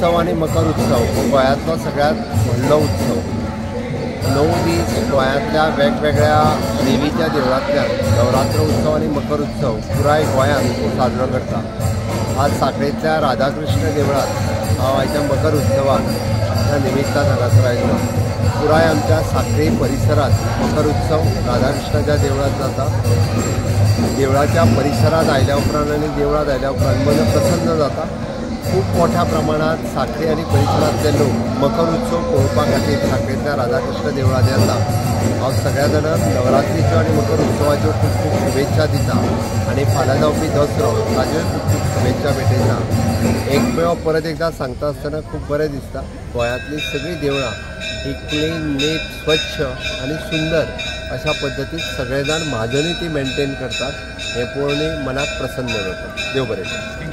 उत्सव आणि मकर उत्सव गोंयांतलो सगळ्यात व्हडलो उत्सव। 9 दीस गोंयांतल्या वेगवेगळ्या देवीच्या देवळांतल्यान नवरात्र उत्सव आणि मकर उत्सव पुराय गोंयांत साजरो करता। आज सांखळेंतल्या राधाकृष्ण देवळांत हांव आयच्या मकर उत्सवाक ह्या निमित्तान हांगासर आयिल्लो। पुराय आमच्या सांखळी परिसरात मकर उत्सव राधाकृष्णाच्या देवळांत जाता। देवळाच्या परिसरात आयल्या उपरांत आनी देवळांत आयल्या उपरांत मन प्रसन्न जाता। खूब मोठ्या प्रमाणात सांखळी आणि परिसरातले लोक मकर उत्सव पळोवपा खातीर सांखळेंतल्या राधाकृष्ण देवळांत येता। हांव सगळ्या जाणांक नवरात्रीच्यो आनी मकर उत्सवाच्यो खूब खूब शुभेच्छा दिता आनी फाल्यां जावपी दसरो ताज्योय खूब खूब शुभेच्छा भेटयता। एक मेळो परत एकदा सांगता आसतना खूब बरें दिसता। गोंयांतली सगळीं देवळां ही क्लीन नीट स्वच्छ आनी सुंदर अशा पद्दतीन सगळे जाण म्हाजनी ती मेंटेन करतात। हे पळोवन मनाक प्रसन्न जाता। देव बरें करूं।